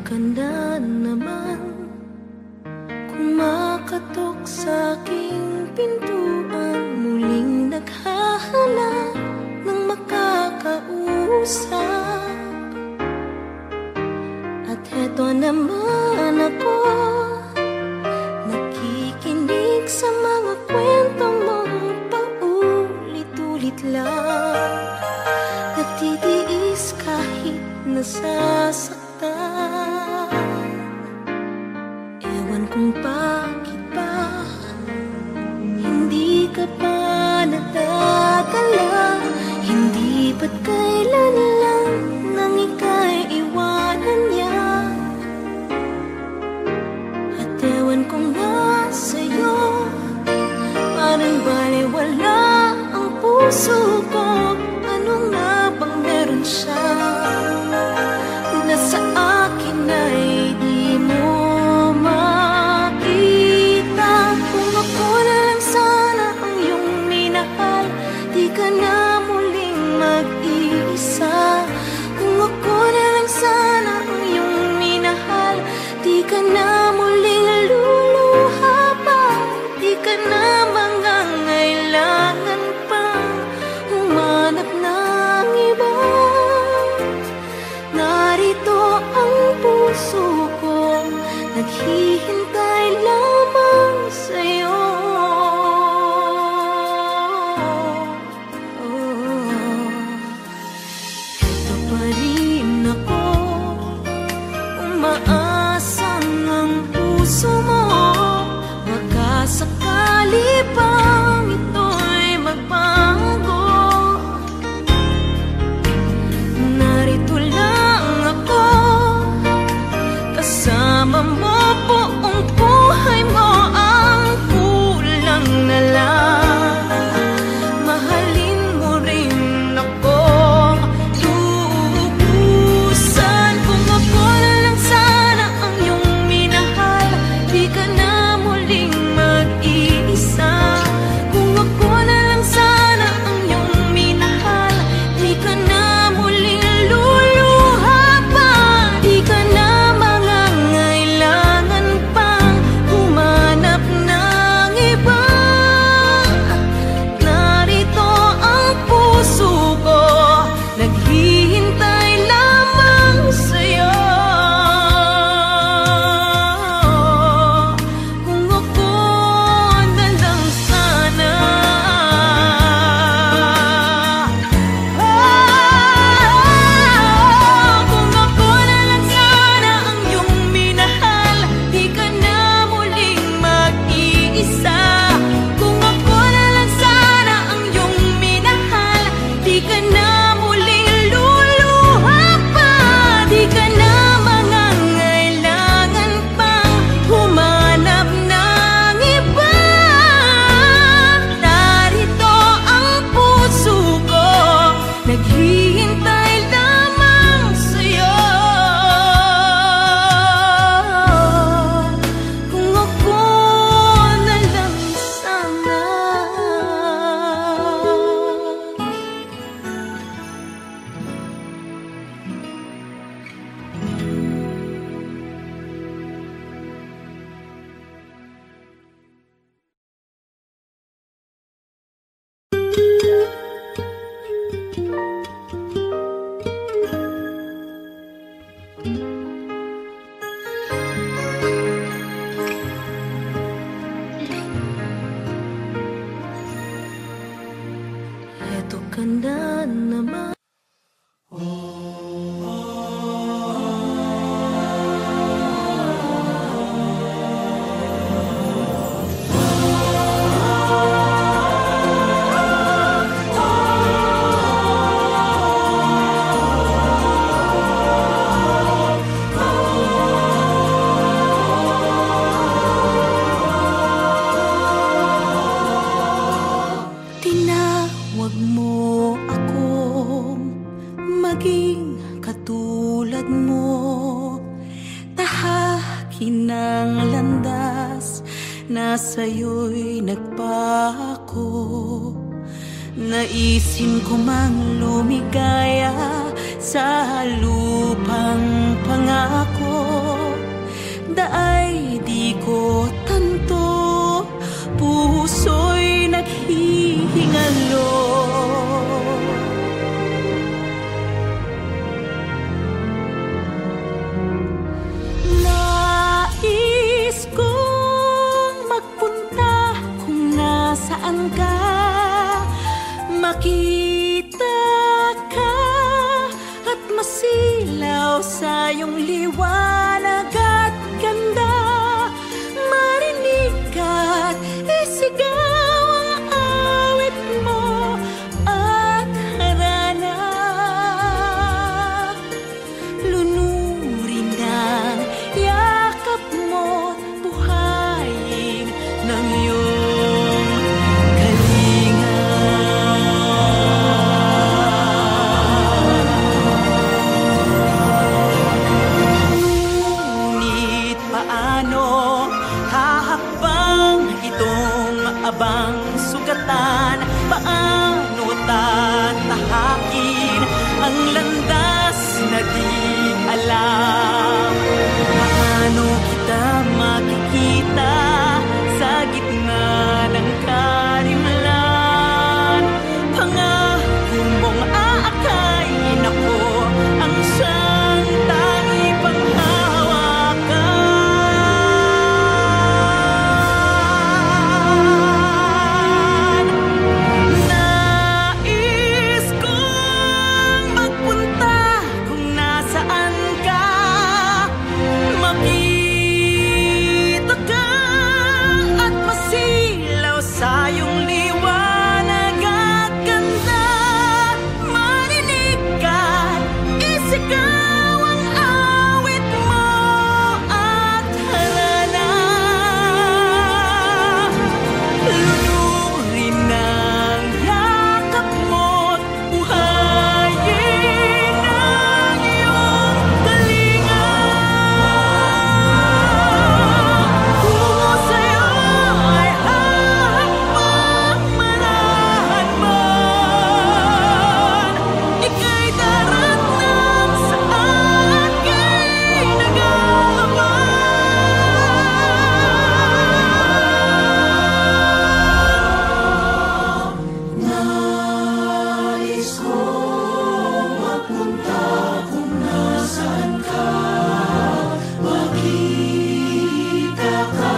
ka na naman, kumakatok sa aking pintuan, muling naghahanap ng makakausap. At heto naman ako, nakikinig sa mga kwentong mong paulit-ulit lang. Nagtitiis kahit nasasaktan. Ewan kung bakit ba hindi ka pa nadadala. Hindi ba't kailan lang nang ika'y iwanan niya. At ewan kung nga sa'yo, parang baliwala ang puso ko. Ano nga bang meron siya na sa akin ay di mo makita? Kung ako na lang sana ang iyong minahal, di ka na muling mag-iisa. Kung ako na lang sana ang iyong minahal, di ka na muling luluha pa. Di ka na mangangailangan pa humanap ng iba. Narito ang puso ko, naghihintay lamang sa'yo. Ito pa rin ako, umaasang ang puso mo. Baka sakali pang ito'y magbago. Narito lang ako, kasama mo buong buhay mo. Ang kulang na lang, mahalin mo rin ako lubusan. Kung ako na lang sana ang iyong minahal, di ka na muling mag-iisa. Kung ako na lang sana ang iyong minahal, di ka na muling luluha pa. Di ka na mangangailangan pang humanap ng iba. Narito ang puso ko, naghihintay lamang sa'yo. Kung ako na lang sana, kung ako na lang sana ang iyong minahal, di ka na muling mag-iisa. Kung ako na lang sana ang iyong minahal, di ka na muling luluha pa. Di ka na mangangailangan pang humanap ng iba. Narito ang puso ko, naghihintay lamang sa'yo. Kung ako na lang sana. Eto ka na naman. Tinawag mo akong maging katulad mo. Tahakin ng landas na sa'yo'y nagpako. Naisin ko mang lumigaya sa lupang pangako. masilaw sa iyong liwanag at ganda. Marinig ka't isigaw ang awit mo at harana. Lunurin ang yakap mo't buhayin ng iyong kalinga. Ngunit paano hahakbang itong abang sugatan? Paano tatahakin ang landas na di alam? Paano kita makikita sa gitna ng karimlan? Pangako mong aakayin ako ang siyang tangi panghawakan. Nais kong magpunta kung nasaan ka, makita ka at masilaw sa iyong liwanag at ganda. Marinig ka, isigaw ang awit mo at harana. Lunurin ang yakap mo't buhayin ang iyong kalinga. Tungo sa'yo ay hahakbang manahan man. Ika'y daratnan sa aking nag-aabang. Nais kong magpunta kung nasaan ka, makita ka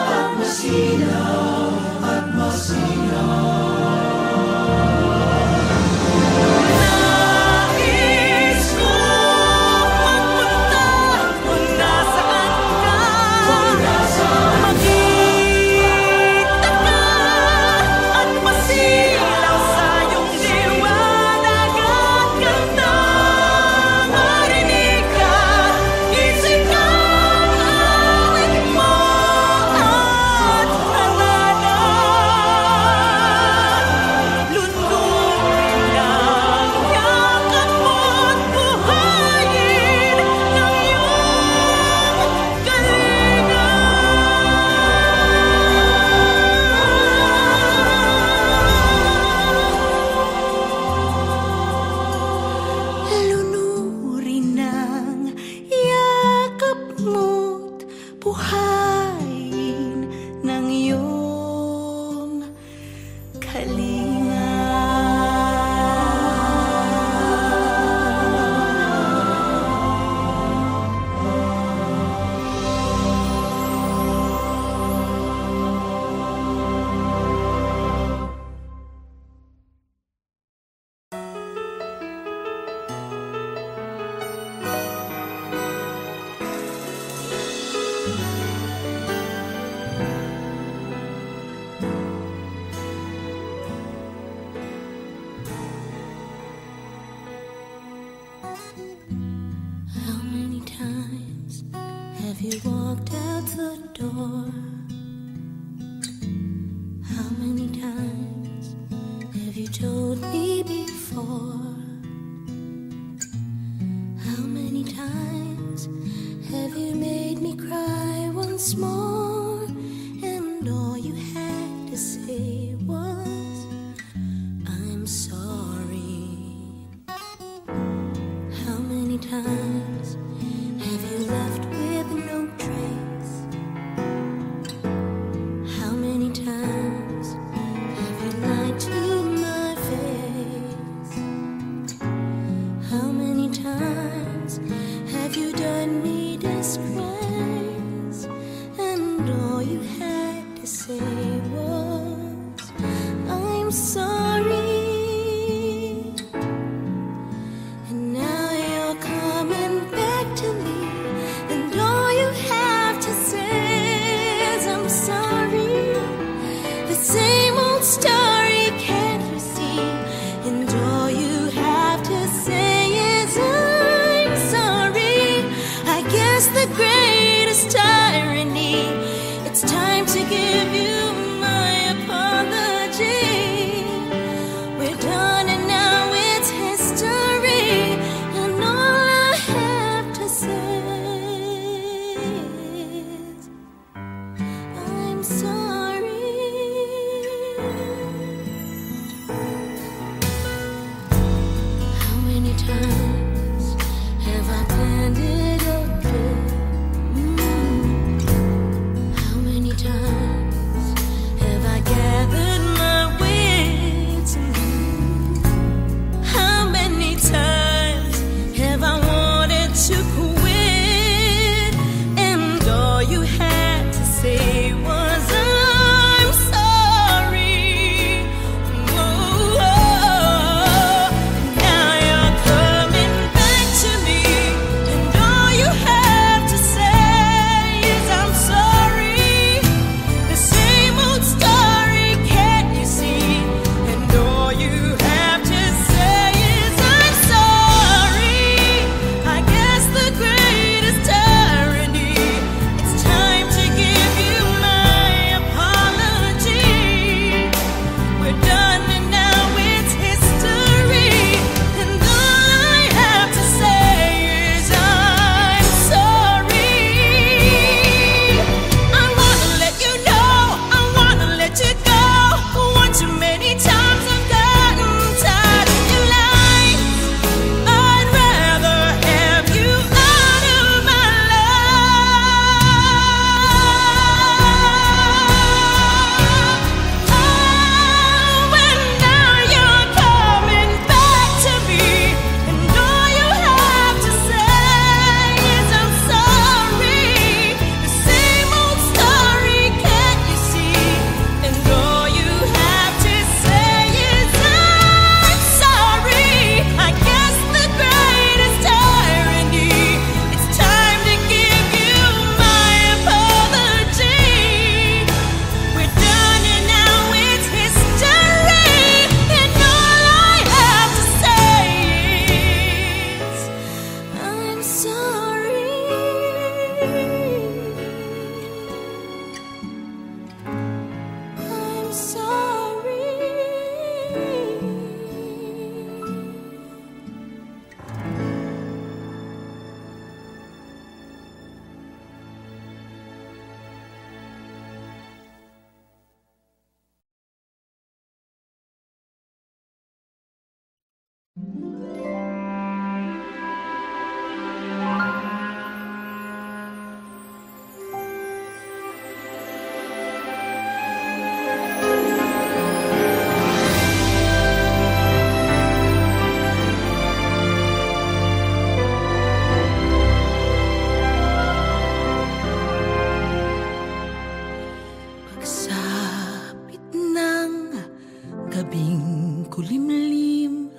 at masilaw at Nais kong magpunta kung nasaan ka, makita ka at masilaw sa iyong liwanag at ganda. Marinig ka, isigaw ang awit mo at harana. Lunurin ang yakap mo't buhayin ng iyong kalinga. Lunurin ang yakap mo't buhayin ng iyong kalinga. How many times have you walked out the door? How many times have you told me before? How many times have you made me cry once more? And all you had to say was, I'm sorry. How many times have you left with no trace? How many times have you lied to my face? How many times have you done me disgrace? And all you had to say was, I'm sorry. And now greatest tyranny. It's time to give you my apology. We're done and now it's history. And all I have to say is I'm sorry. How many times have I planned it again? How many times have I gathered my wits? How many times have I wanted to quit? And all you had to say was I'm sorry. Oh, now you're coming back to me, and all you have to say is I'm sorry. The same old story, can't you see? And all you have to say is I'm sorry. I guess the greatest tyranny. It's time to give you my apology. We're done and now it's history. And all I have to say is I'm sorry. I wanna let you know, I wanna let you go. One too many times I've gotten tired of your lies. I'd rather have you out of my life. Oh, and now you're coming back to me, and all you have to say is I'm sorry. The same old story, can't you see? And all you have to say is I'm sorry. I guess the greatest tyranny. It's time to give you my apology. We're done and now it's history. And all I have to say is I'm sorry. I'm sorry. Pagsapit ng gabing kulimlim,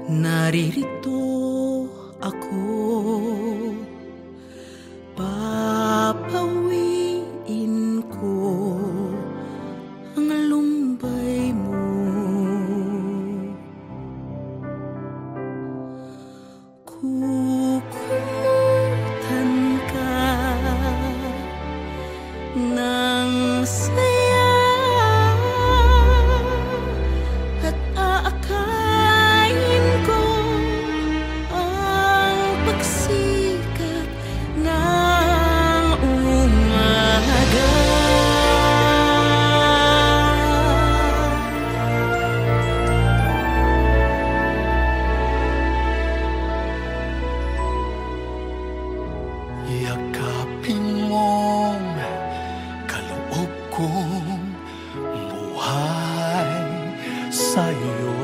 naririto ako. Papawiin ko ang lumbay mo. Kukumutan ka ng saya at aakayin ko ang pagsikat ng umaga. Yakapin mong kaloob kong buhay sa'yo.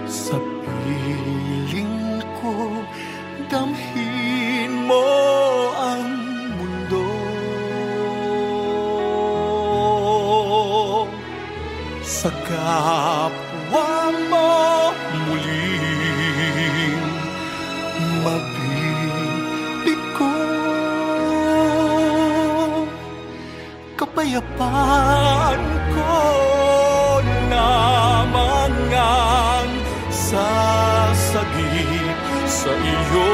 Sa piling ko, damhin mo ang mundo. Sa kapwa mo muling mabibig ko. Kapayapaan ko lamang ang sasagip sa iyo.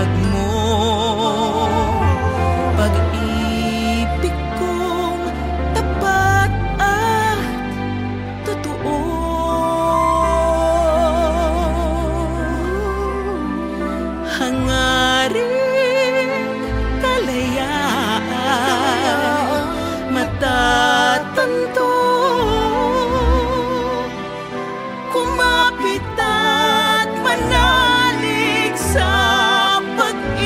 pagmamahal mo. Pag-ibig kong tapat at totoo. Hangaring kalayaan matatanto. Kumapit at manalig sa pag-ibig.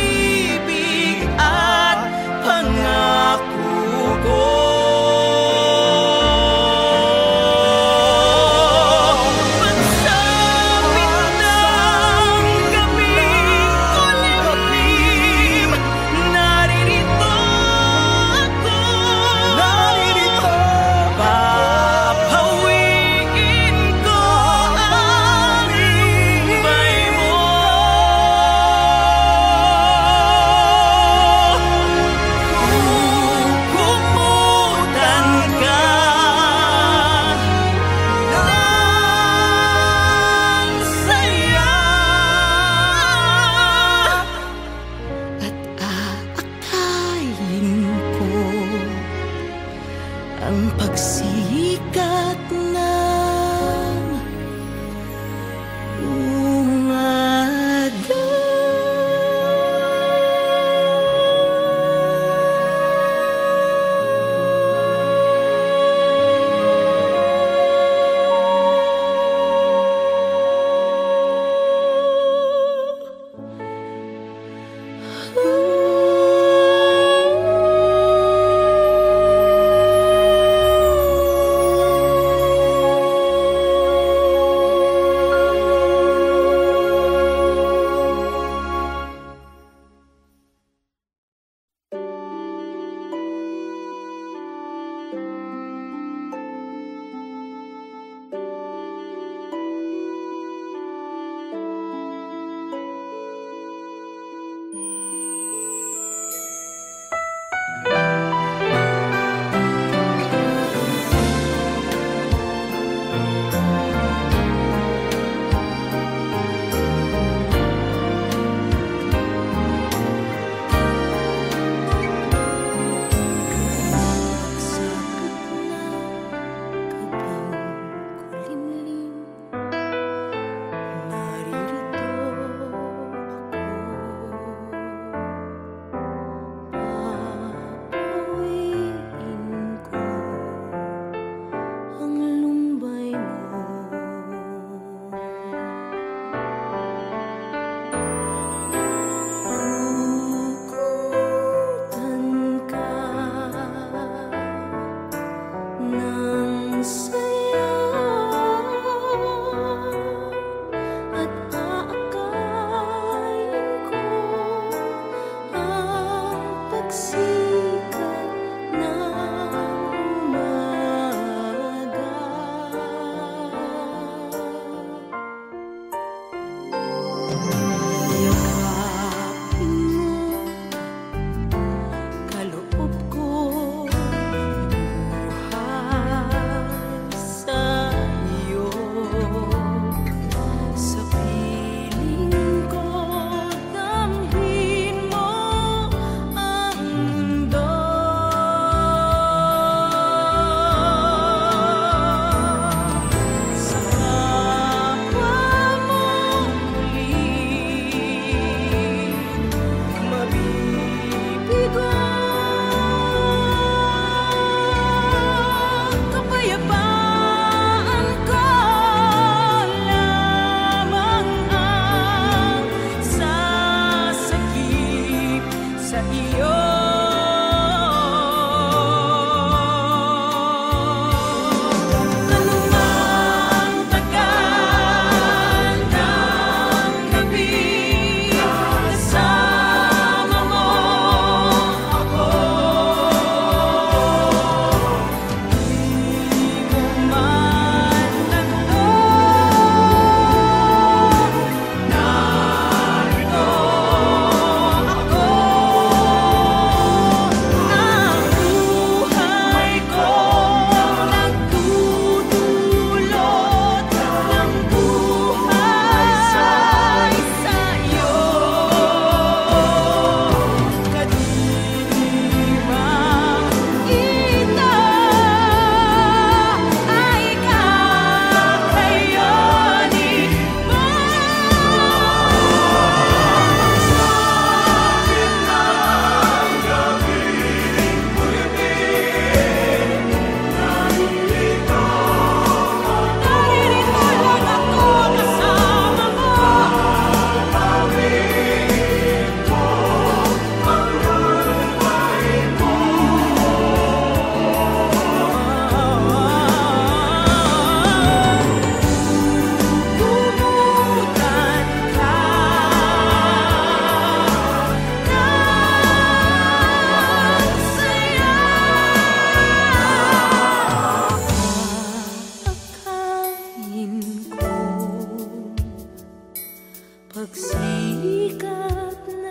pagsikat ng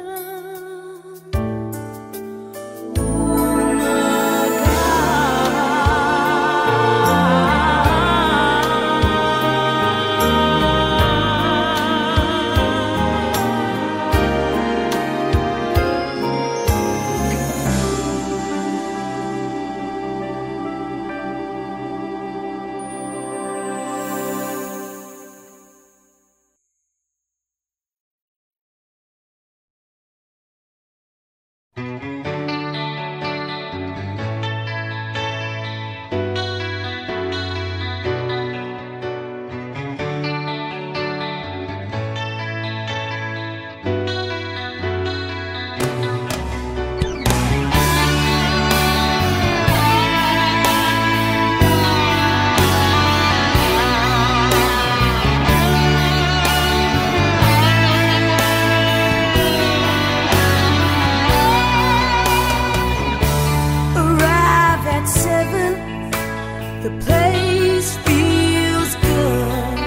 the place feels good.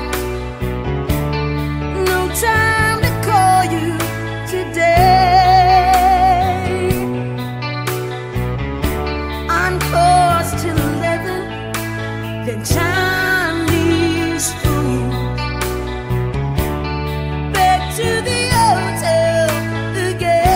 No time to call you today. On course till 11, then Chinese food. Back to the hotel again.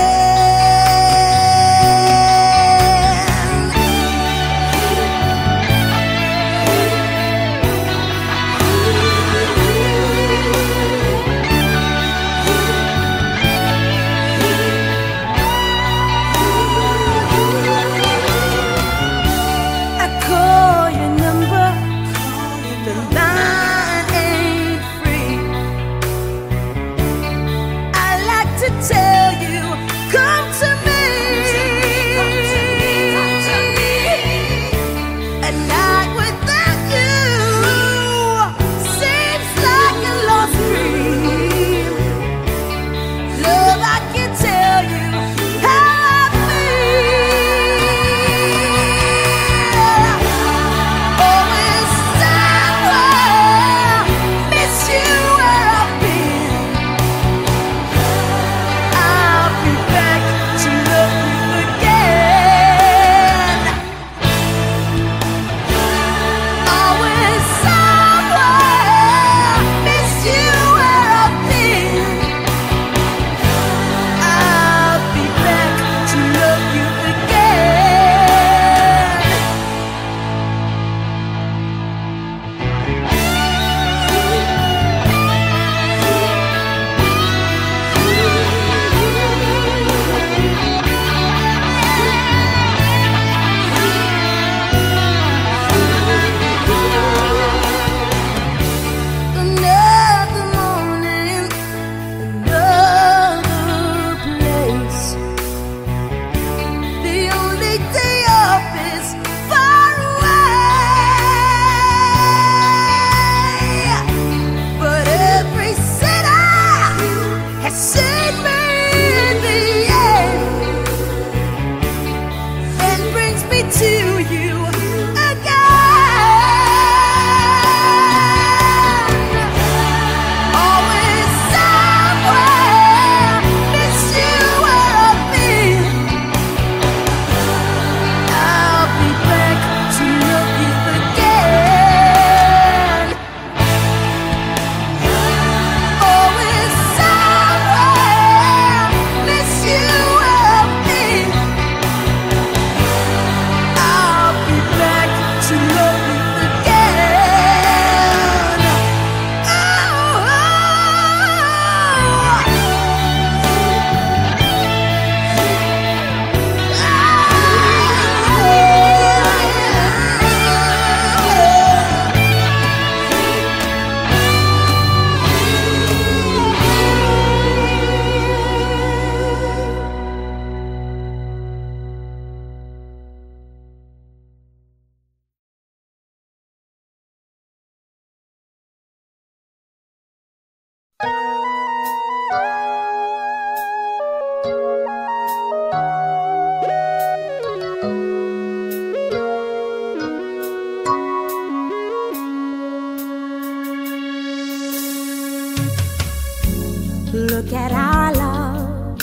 Look at our love,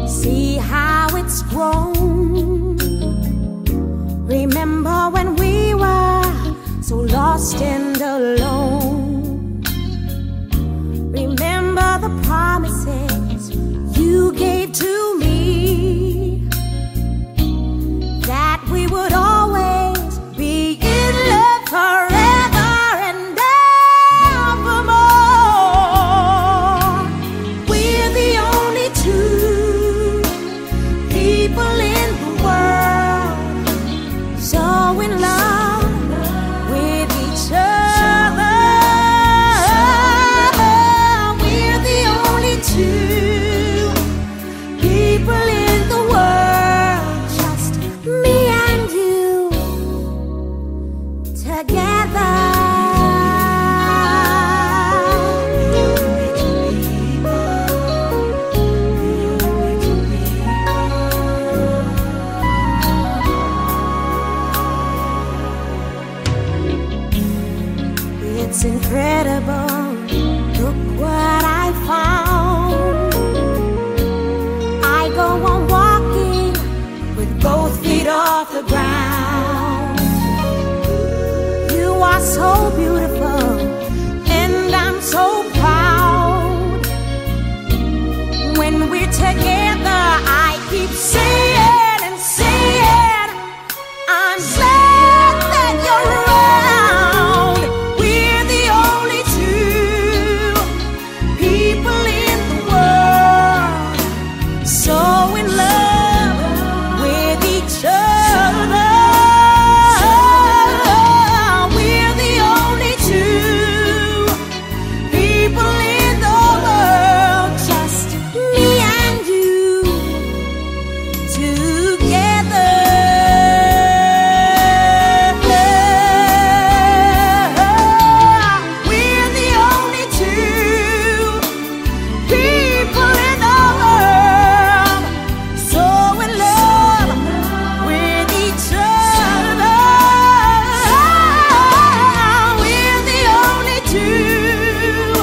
see how it's grown. Remember when we were so lost and alone. Remember the promises you gave to me, that we would always be in love forever and evermore. We're the only two people in the world so in love with each other. We're the only two people in the world, just me and you together. It's incredible, look what I found. I go on walking with both feet off the ground. You are so beautiful and I'm so proud. When we're together I keep saying and saying, I'm glad that you're around. We're the only two people in the world so in love with each other. We're the only two people in the world, just me and you together. We're the only two people in the world so in love with each other. We're the only two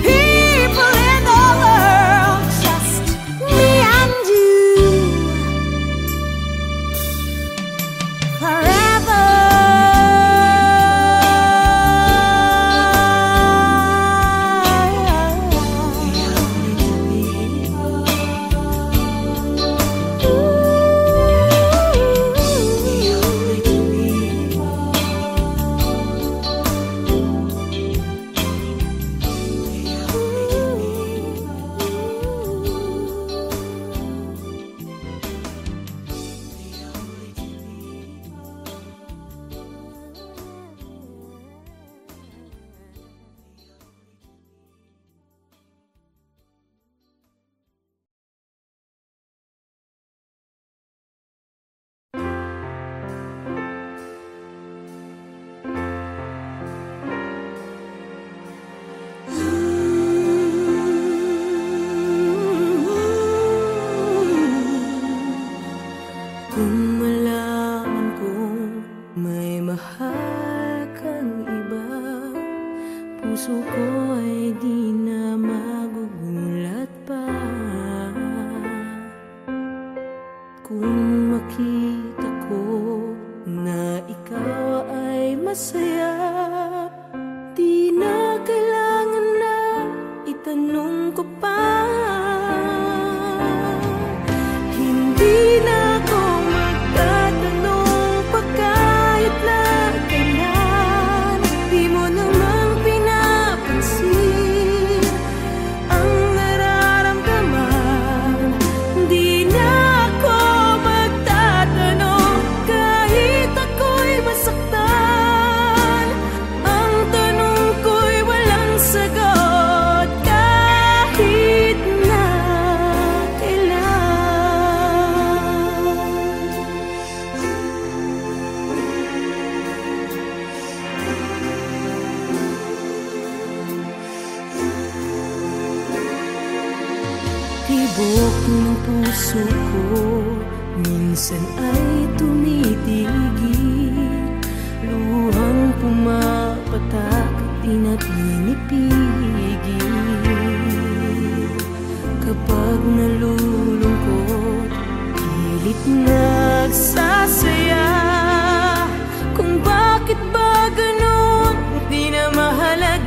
people in the world, just me and you forever. Kung malaman kong may mahal kang iba, puso ko ay di na magugulat pa. Kung makita ko na ikaw ay masaya, di na kailangan na itanong ko pa. Hindi na ako magtatanong pa kahit na kailan. Di mo namang pinapansin ang nararamdaman. Di na ako magtatanong kahit ako'y masaktan. Ang tanong ko'y walang sagot kahit na kailan. Tibok ng puso ko minsan ay tumitigil, luhang pumapatak at di na pinipigil. kapag nalulungkot, pilit nagsasaya. Kung bakit ba ganun, di na mahalaga.